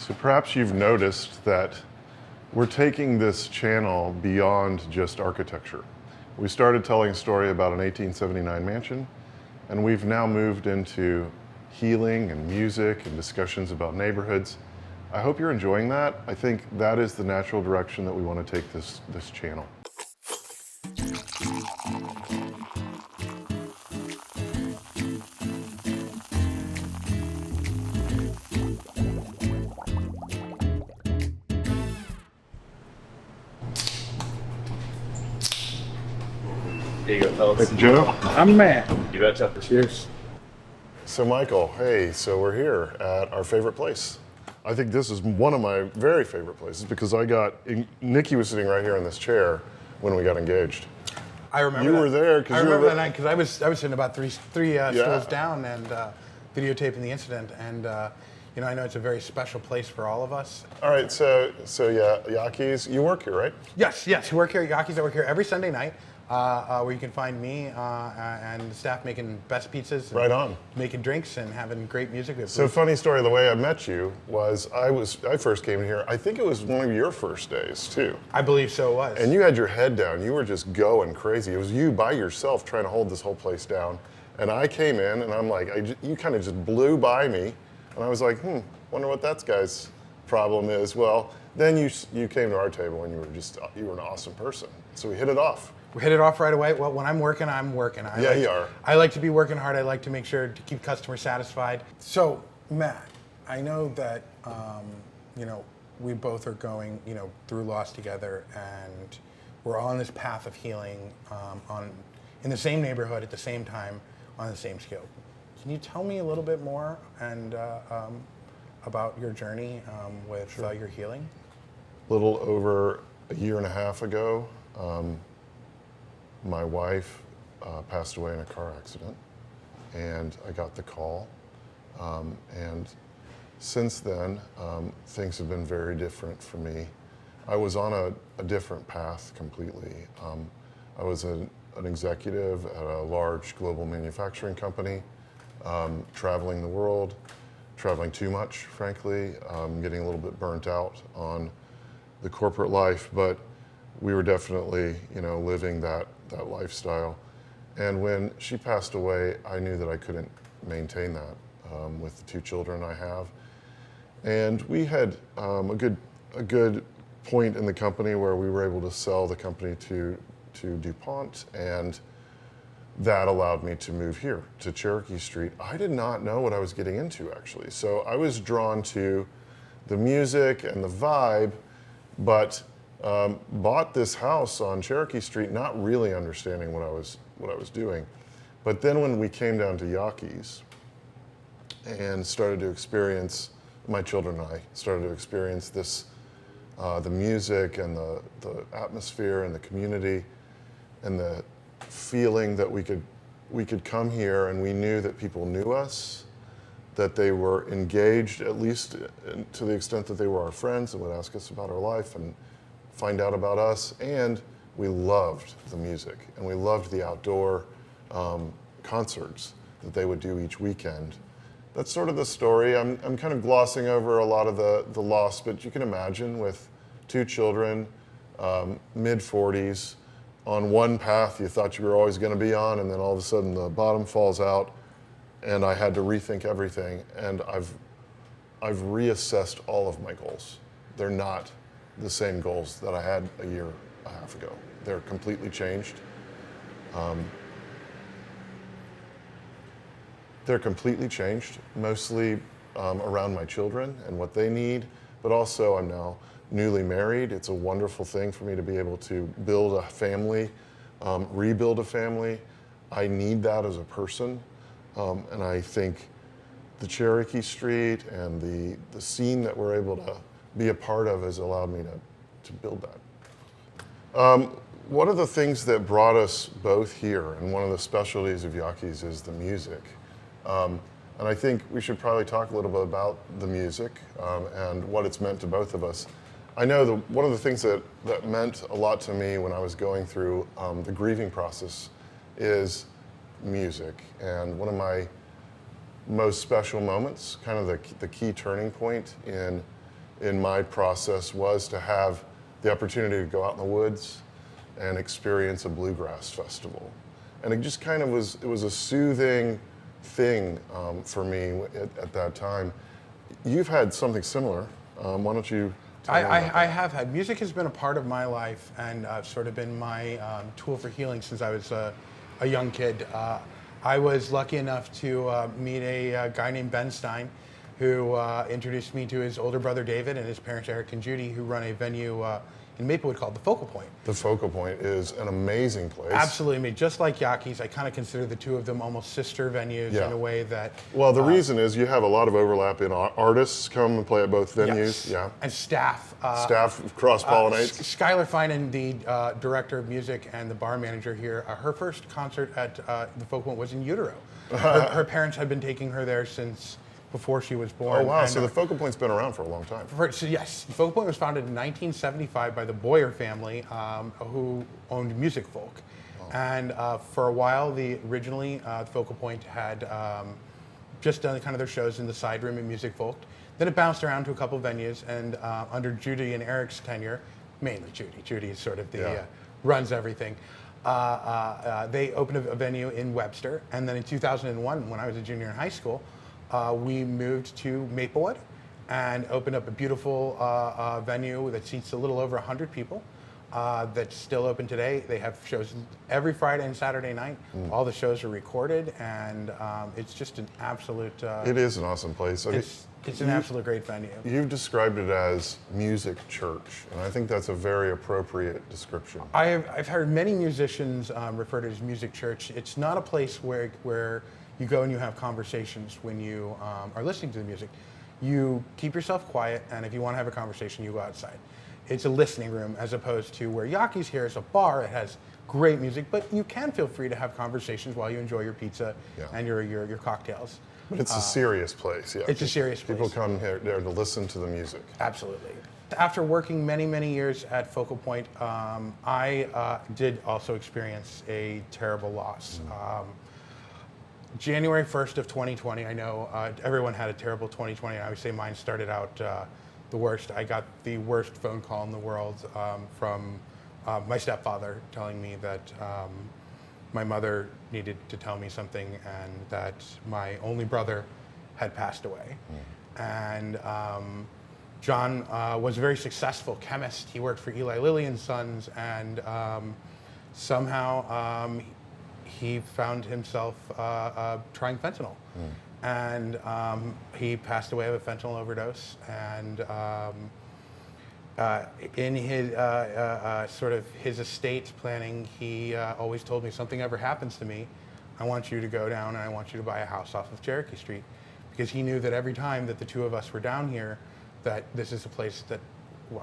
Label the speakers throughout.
Speaker 1: So perhaps you've noticed that we're taking this channel beyond just architecture. We started telling a story about an 1879 mansion, and we've now moved into healing and music and discussions about neighborhoods. I hope you're enjoying that. I think that is the natural direction that we want to take this channel.
Speaker 2: There you go, fellas.
Speaker 1: Hey, Joe.
Speaker 3: I'm Matt.
Speaker 2: You betcha.
Speaker 3: Cheers.
Speaker 1: So Michael, hey, so we're here at our favorite place. I think this is one of my very favorite places because Nikki was sitting right here in this chair when we got engaged.
Speaker 3: I remember
Speaker 1: You
Speaker 3: that.
Speaker 1: were there because
Speaker 3: I remember that night because I was sitting about three stools down and videotaping the incident, and I know it's a very special place for all of us.
Speaker 1: All right, so yeah, Yaki's, you work here, right?
Speaker 3: Yes, we work here at Yaki's. I work here every Sunday night, where you can find me and the staff making best pizzas. And
Speaker 1: Right on.
Speaker 3: making drinks and having great music.
Speaker 1: So funny story, the way I met you was I first came in here, I think it was one of your first days too.
Speaker 3: I believe so it was.
Speaker 1: And you had your head down, you were just going crazy. It was you by yourself trying to hold this whole place down. And I came in and I'm like, you kind of just blew by me. And I was like, wonder what that guy's problem is. Well, then you came to our table and you were an awesome person. So we hit it off.
Speaker 3: We hit it off right away. Well, when I'm working, I'm working.
Speaker 1: You are.
Speaker 3: I like to be working hard. I like to make sure to keep customers satisfied. So, Matt, I know that, we both are going, through loss together, and we're on this path of healing in the same neighborhood at the same time on the same scale. Can you tell me a little bit more about your journey with your healing?
Speaker 1: A little over a year and a half ago, my wife passed away in a car accident, and I got the call. And since then, things have been very different for me. I was on a different path completely. I was an executive at a large global manufacturing company, traveling the world, traveling too much, frankly, getting a little bit burnt out on the corporate life, but we were definitely, living that lifestyle. And when she passed away, I knew that I couldn't maintain that with the two children I have. And we had a good point in the company where we were able to sell the company to DuPont, and that allowed me to move here to Cherokee Street. I did not know what I was getting into, actually. So I was drawn to the music and the vibe, but bought this house on Cherokee Street, not really understanding what I was doing. But then when we came down to Yaki's and started to experience, my children and I started to experience this, the music and the atmosphere and the community and the feeling that we could come here and we knew that people knew us, that they were engaged, at least to the extent that they were our friends and would ask us about our life and find out about us. And we loved the music and we loved the outdoor concerts that they would do each weekend. That's sort of the story. I'm kind of glossing over a lot of the loss, but you can imagine with two children, mid-40s, on one path you thought you were always going to be on, and then all of a sudden the bottom falls out, and I had to rethink everything. And I've reassessed all of my goals. They're not the same goals that I had a year and a half ago. They're completely changed. They're completely changed, mostly around my children and what they need, but also I'm now newly married. It's a wonderful thing for me to be able to build a family, rebuild a family. I need that as a person, and I think the Cherokee Street and the scene that we're able to be a part of has allowed me to build that. One of the things that brought us both here, and one of the specialties of Yaki's, is the music. And I think we should probably talk a little bit about the music and what it's meant to both of us. I know one of the things that meant a lot to me when I was going through the grieving process is music. And one of my most special moments, kind of the key turning point in in my process was to have the opportunity to go out in the woods and experience a bluegrass festival. And it just kind of was, it was a soothing thing for me at that time. You've had something similar. Why don't you tell me about that?
Speaker 3: I have had. Music has been a part of my life and sort of been my tool for healing since I was a young kid. I was lucky enough to meet a guy named Ben Stein, who introduced me to his older brother David and his parents Eric and Judy, who run a venue in Maplewood called the Focal Point.
Speaker 1: The Focal Point is an amazing place.
Speaker 3: Absolutely. I mean, just like Yaki's, I kind of consider the two of them almost sister venues
Speaker 1: Yeah.
Speaker 3: in a way that...
Speaker 1: Well, the reason is you have a lot of overlap in artists come and play at both venues.
Speaker 3: Yes.
Speaker 1: Yeah.
Speaker 3: And staff.
Speaker 1: Staff cross-pollinates.
Speaker 3: Skylar Finan, the director of music and the bar manager here, her first concert at the Focal Point was in utero. Her parents had been taking her there since before she was born.
Speaker 1: Oh, wow.
Speaker 3: And,
Speaker 1: So the Focal Point's been around for a long time.
Speaker 3: so yes, Focal Point was founded in 1975 by the Boyer family, who owned Music Folk. And for a while, originally, the Focal Point had just done kind of their shows in the side room at Music Folk. Then it bounced around to a couple venues, and under Judy and Eric's tenure, mainly Judy. Judy is sort of the runs everything. They opened a venue in Webster, and then in 2001, when I was a junior in high school, we moved to Maplewood and opened up a beautiful venue that seats a little over 100 people. That's still open today. They have shows every Friday and Saturday night. All the shows are recorded, and it's just an absolute...
Speaker 1: It is an awesome place. I mean,
Speaker 3: it's an absolute great venue.
Speaker 1: You've described it as music church, and I think that's a very appropriate description.
Speaker 3: I've heard many musicians refer to it as music church. It's not a place where you go and you have conversations when you are listening to the music. You keep yourself quiet, and if you want to have a conversation, you go outside. It's a listening room as opposed to where Yaki's here is a bar. It has great music, but you can feel free to have conversations while you enjoy your pizza and your cocktails.
Speaker 1: But it's a serious place, yeah.
Speaker 3: It's a serious place.
Speaker 1: People come here there to listen to the music.
Speaker 3: Absolutely. After working many, many years at Focal Point, I did also experience a terrible loss. January 1st of 2020, I know everyone had a terrible 2020. I would say mine started out the worst. I got the worst phone call in the world from my stepfather telling me that my mother needed to tell me something and that my only brother had passed away. And John was a very successful chemist. He worked for Eli Lilly and Sons, and somehow he found himself trying fentanyl. And he passed away of a fentanyl overdose. And in his sort of his estate planning, he always told me, something ever happens to me, I want you to go down and I want you to buy a house off of Cherokee Street. Because he knew that every time that the two of us were down here, that this is a place that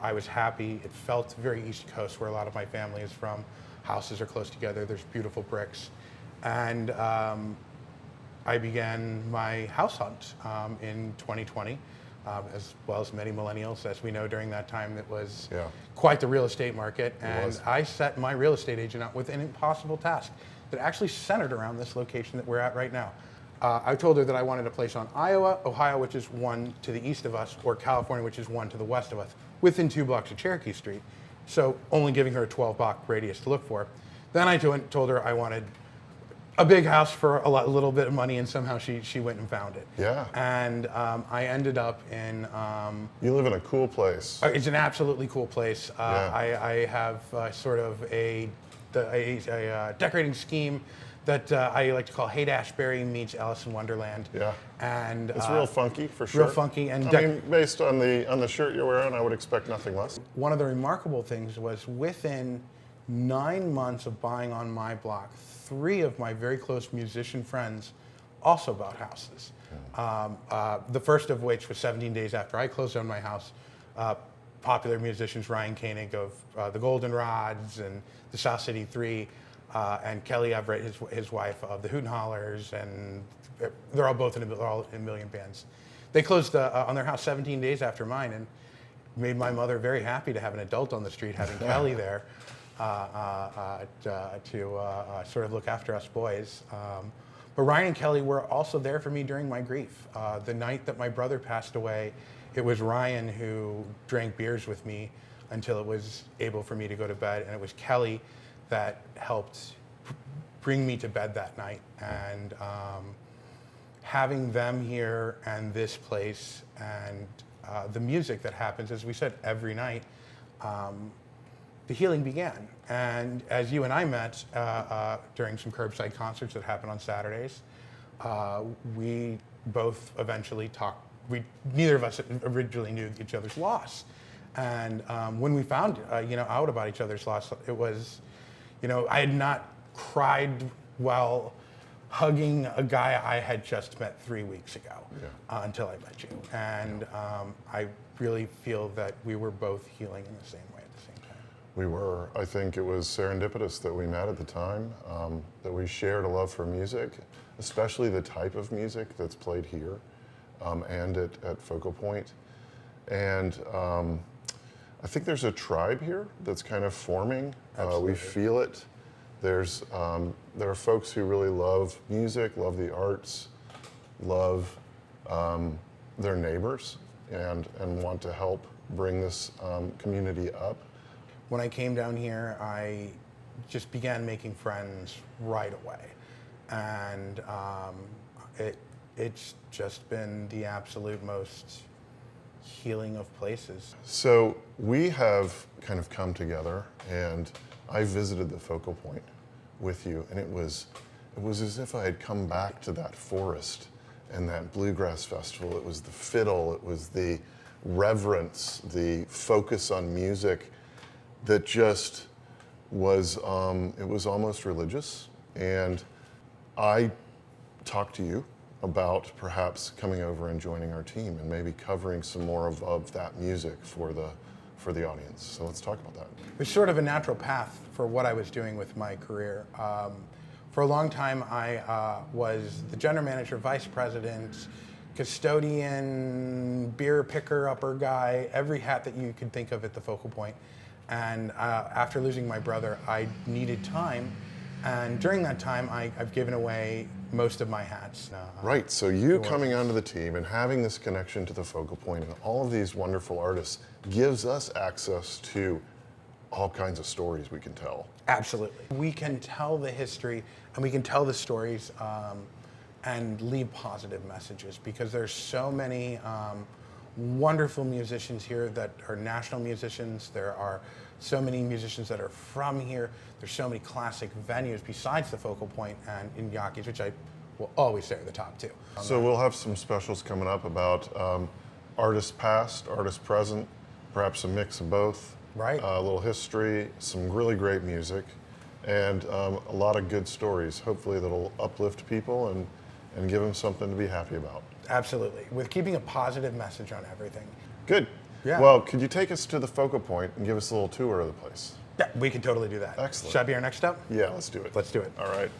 Speaker 3: I was happy. It felt very East Coast, where a lot of my family is from. Houses are close together, there's beautiful bricks. And I began my house hunt in 2020, as well as many millennials. As we know, during that time, it was quite the real estate market. And I set my real estate agent out with an impossible task that actually centered around this location that we're at right now. I told her that I wanted a place on Iowa, Ohio, which is one to the east of us, or California, which is one to the west of us, within 2 blocks of Cherokee Street. So only giving her a 12-block radius to look for. Then I told her I wanted a big house for a little bit of money, and somehow she went and found it.
Speaker 1: Yeah.
Speaker 3: And I ended up in...
Speaker 1: You live in a cool place.
Speaker 3: It's an absolutely cool place. I have sort of a decorating scheme that I like to call Haight-Ashbury meets Alice in Wonderland.
Speaker 1: Yeah.
Speaker 3: And
Speaker 1: It's real funky, for sure.
Speaker 3: Real funky. And
Speaker 1: I mean, based on the shirt you're wearing, I would expect nothing less.
Speaker 3: one of the remarkable things was within 9 months of buying on my block, 3 of my very close musician friends also bought houses. The first of which was 17 days after I closed on my house. Popular musicians, Ryan Koenig of the Golden Rods and the South City 3, and Kelly Everett, his wife, of the Hoot and Hollers, and they're all both they're all in million bands. They closed on their house 17 days after mine, and made my mother very happy to have an adult on the street, having Kelly there to sort of look after us boys. But Ryan and Kelly were also there for me during my grief. The night that my brother passed away, it was Ryan who drank beers with me until it was able for me to go to bed, and it was Kelly that helped bring me to bed that night. And having them here and this place and the music that happens, as we said, every night, the healing began. And as you and I met during some curbside concerts that happen on Saturdays, we both eventually talked. Neither of us originally knew each other's loss. And when we found out about each other's loss, it was, I had not cried while hugging a guy I had just met 3 weeks ago until I met you. And I really feel that we were both healing in the same way at the same time.
Speaker 1: We were. I think it was serendipitous that we met at the time, that we shared a love for music, especially the type of music that's played here and at Focal Point. And I think there's a tribe here that's kind of forming. We feel it. There are folks who really love music, love the arts, love their neighbors, and want to help bring this community up.
Speaker 3: When I came down here, I just began making friends right away. And it's just been the absolute most healing of places.
Speaker 1: So we have kind of come together, and I visited the Focal Point with you, and it was as if I had come back to that forest and that bluegrass festival. It was the fiddle, it was the reverence, the focus on music that just was, it was almost religious. And I talked to you about perhaps coming over and joining our team and maybe covering some more of that music for the audience. So let's talk about that.
Speaker 3: It was sort of a natural path for what I was doing with my career. For a long time, I was the general manager, vice president, custodian, beer picker, upper guy, every hat that you could think of at the Focal Point. And after losing my brother, I needed time. And during that time, I've given away most of my hats.
Speaker 1: Right, so you coming onto the team and having this connection to the Focal Point and all of these wonderful artists gives us access to all kinds of stories we can tell.
Speaker 3: Absolutely. We can tell the history and we can tell the stories and leave positive messages, because there's so many wonderful musicians here that are national musicians. There are so many musicians that are from here. There's so many classic venues besides the Focal Point and in Yaki's, which I will always say are the top two.
Speaker 1: So we'll have some specials coming up about artists past, artists present, perhaps a mix of both.
Speaker 3: Right.
Speaker 1: A little history, some really great music, and a lot of good stories, hopefully that'll uplift people and give them something to be happy about.
Speaker 3: Absolutely. With keeping a positive message on everything.
Speaker 1: Good.
Speaker 3: Yeah.
Speaker 1: Well, could you take us to the Focal Point and give us a little tour of the place?
Speaker 3: Yeah, we can totally do that.
Speaker 1: Excellent.
Speaker 3: Should that be our next step?
Speaker 1: Yeah, let's do it.
Speaker 3: Let's do it.
Speaker 1: All right.